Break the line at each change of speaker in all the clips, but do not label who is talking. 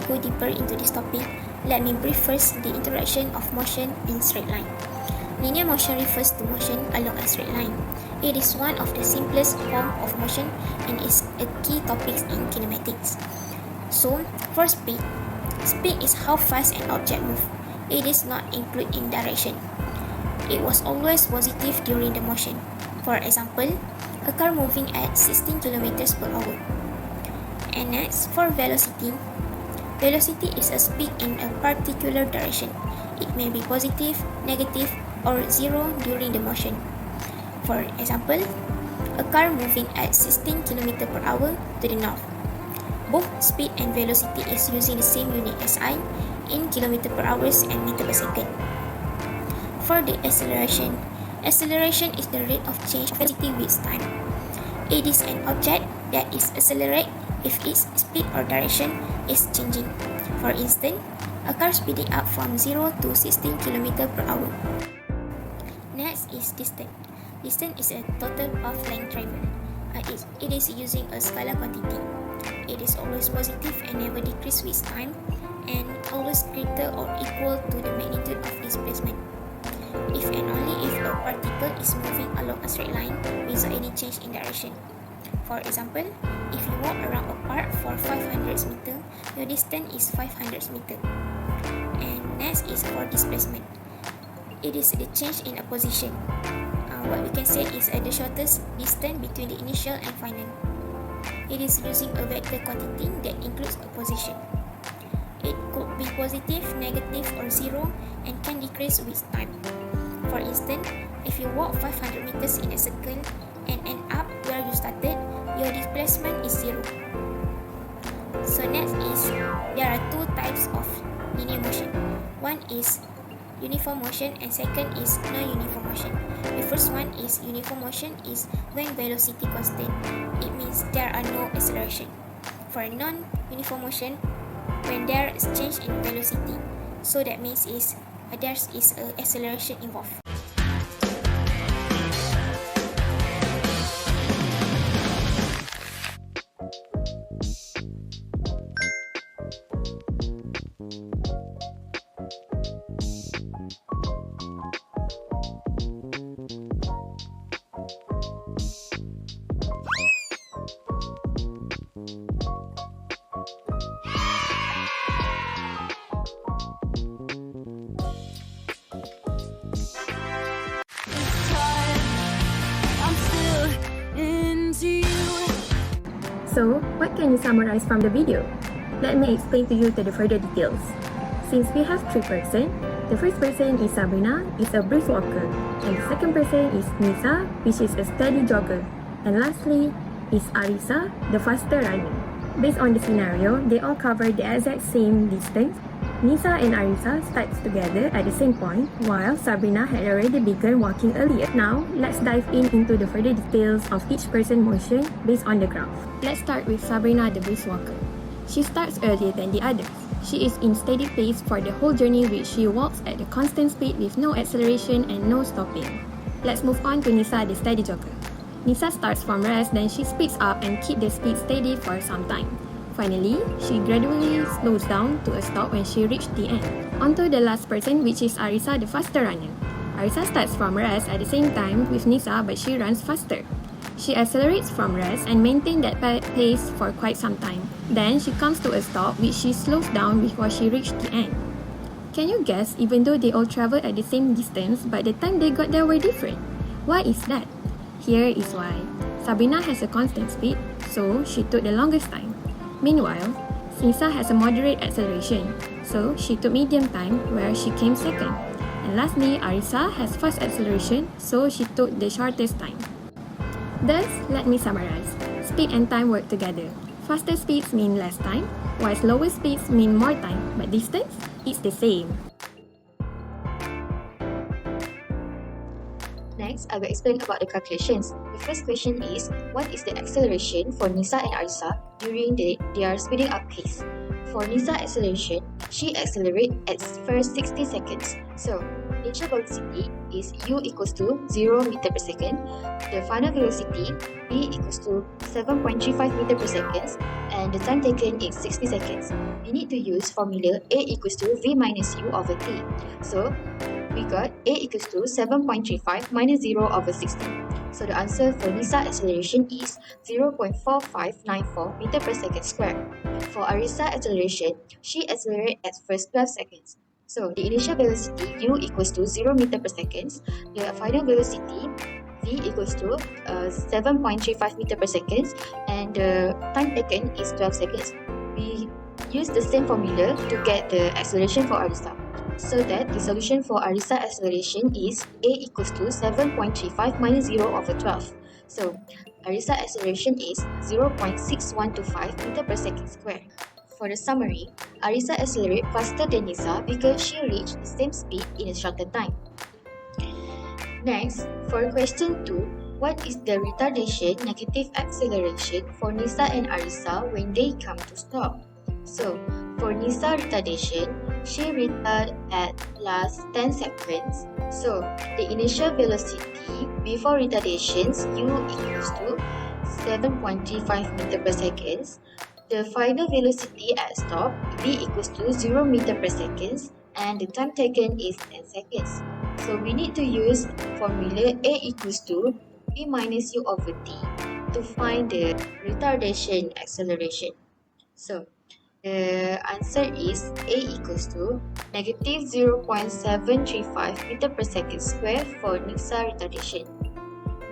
we go deeper into this topic, let me brief first the interaction of motion in straight line. Linear motion refers to motion along a straight line. It is one of the simplest form of motion and is a key topic in kinematics. So, for speed is how fast an object moves. It is not included in direction. It was always positive during the motion. For example, a car moving at 16 km per hour. And next, for velocity. Velocity is a speed in a particular direction. It may be positive, negative, or zero during the motion. For example, a car moving at 16 km per hour to the north. Both speed and velocity is using the same unit SI in km per hour and meter per second. For the acceleration is the rate of change of velocity with time. It is an object that is accelerate if its speed or direction is changing. For instance, a car speeding up from 0 to 16 km per hour. Next is distance. Distance is a total path length traveled. It is using a scalar quantity. It is always positive and never decrease with time, and always greater or equal to the magnitude of displacement. If and only if a particle is moving along a straight line without any change in direction. For example, if you walk around a park for 500 meters, your distance is 500 meters. And next is for displacement. It is the change in a position. What we can say is the shortest distance between the initial and final. It is using a vector quantity that includes a position. It could be positive, negative, or zero and can decrease with time. For instance, if you walk 500 meters in a circle and end up where you started, your displacement is zero. So next is, there are two types of linear motion. One is uniform motion and second is non-uniform motion. The first one is uniform motion is when velocity constant. It means there are no acceleration. For non-uniform motion, when there is change in velocity, so that means there is an acceleration involved.
So, what can you summarize from the video? Let me explain to you the further details. Since we have three persons, the first person is Sabrina, is a brisk walker, and the second person is Nisa, which is a steady jogger, and lastly is Arisa, the faster runner. Based on the scenario, they all cover the exact same distance. Nisa and Arisa starts together at the same point, while Sabrina had already begun walking earlier. Now, let's dive into the further details of each person's motion based on the graph. Let's start with Sabrina, the brisk walker. She starts earlier than the others. She is in steady pace for the whole journey, which she walks at a constant speed with no acceleration and no stopping. Let's move on to Nisa, the steady jogger. Nisa starts from rest, then she speeds up and keeps the speed steady for some time. Finally, she gradually slows down to a stop when she reached the end. On to the last person, which is Arisa, the faster runner. Arisa starts from rest at the same time with Nisa, but she runs faster. She accelerates from rest and maintains that pace for quite some time. Then she comes to a stop, which she slows down before she reached the end. Can you guess, even though they all traveled at the same distance, by the time they got there were different? Why is that? Here is why. Sabrina has a constant speed, so she took the longest time. Meanwhile, Nisa has a moderate acceleration, so she took medium time where she came second. And lastly, Arisa has fast acceleration, so she took the shortest time. Thus, let me summarize. Speed and time work together. Faster speeds mean less time, while slower speeds mean more time, but distance is the same.
Next, I will explain about the calculations. The first question is, what is the acceleration for Nisa and Arisa during their speeding up pace? For Nisa acceleration, she accelerates at first 60 seconds. So, initial velocity is u equals to 0 meter per second. The final velocity v equals to 7.35 meter per second, and the time taken is 60 seconds. We need to use formula A equals to V minus U over T. So we got A equals to 7.35 minus 0 over 60. So the answer for Nisa acceleration is 0.4594 meter per second square. For Arisa acceleration, she accelerated at first 12 seconds. So the initial velocity U equals to 0 meter per second. The final velocity V equals to 7.35 meter per second, and the time taken is 12 seconds. We use the same formula to get the acceleration for Arisa. So that the solution for Arisa acceleration is A equals to 7.35 minus 0 over 12. So Arisa acceleration is 0.6125 meter per second square. For the summary, Arisa accelerated faster than Nisa because she reached the same speed in a shorter time. Next, for question 2, what is the retardation negative acceleration for Nisa and Arisa when they come to stop? So, for Nisa retardation, she retarded at last 10 seconds. So, the initial velocity before retardations U equals to 7.35 meter per second. The final velocity at stop V equals to 0 meter per second, and the time taken is 10 seconds. So we need to use formula A equals to V minus U over T to find the retardation acceleration. So the answer is A equals to negative 0.735 meter per second square for Nisa retardation.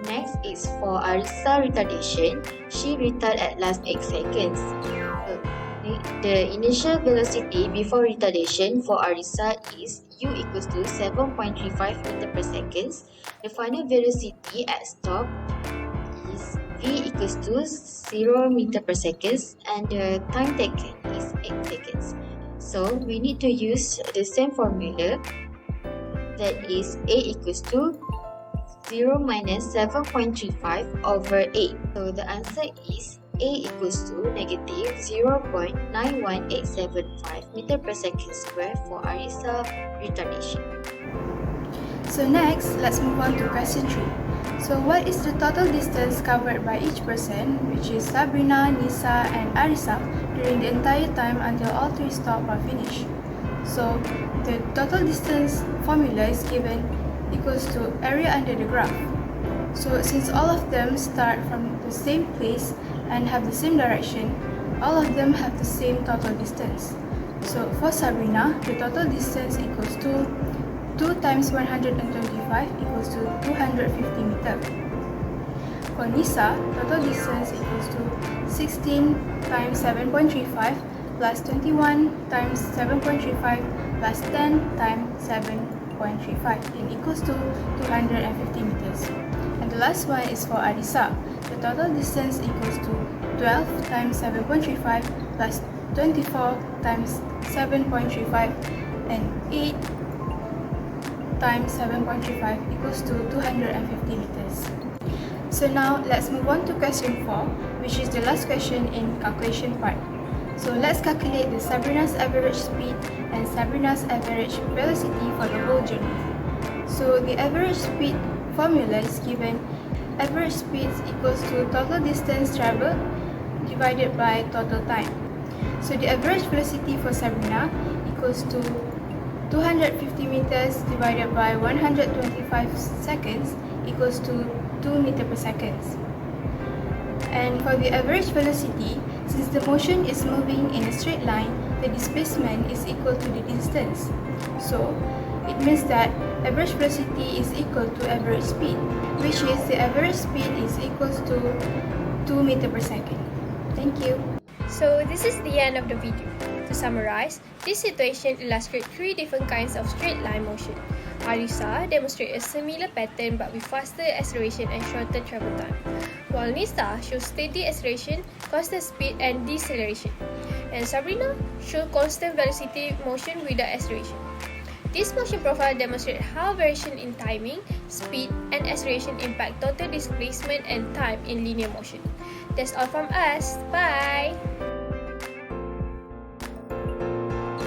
Next is for Arisa retardation. She retarded at last 8 seconds. The initial velocity before retardation for Arisa is U equals to 7.35 meter per second. The final velocity at stop is V equals to 0 meter per second, and the time taken is 8 seconds. So we need to use the same formula, that is A equals to 0 minus 7.35 over 8. So the answer is A equals to negative 0.91875 meter per second square for Arisa retardation.
So next, let's move on to question 3. So what is the total distance covered by each person, which is Sabrina, Nisa, and Arisa, during the entire time until all three stop or finish? So the total distance formula is given equals to area under the graph. So since all of them start from the same place and have the same direction, all of them have the same total distance. So for Sabrina, the total distance equals to 2 times 125 equals to 250 meters. For Nisa, total distance equals to 16 times 7.35 plus 21 times 7.35 plus 10 times 7.35 equals to 250 meters. And the last one is for Arisa. The total distance equals to 12 times 7.35 plus 24 times 7.35 and 8 times 7.35 equals to 250 meters. So now let's move on to question 4, which is the last question in calculation part. So let's calculate the Sabrina's average speed and Sabrina's average velocity for the whole journey. So the average speed formula is given average speed equals to total distance traveled divided by total time. So the average velocity for Sabrina equals to 250 meters divided by 125 seconds equals to 2 meters per second. And for the average velocity, since the motion is moving in a straight line, the displacement is equal to the distance. So it means that average velocity is equal to average speed, which is the average speed is equal to 2 meters per second. Thank you.
So this is the end of the video. To summarize, this situation illustrates 3 different kinds of straight line motion. Arisa demonstrates a similar pattern but with faster acceleration and shorter travel time, while Nisa shows steady acceleration, constant speed and deceleration, and Sabrina shows constant velocity motion without acceleration. This motion profile demonstrates how variation in timing, speed, and acceleration impact total displacement and time in linear motion. That's all from us. Bye!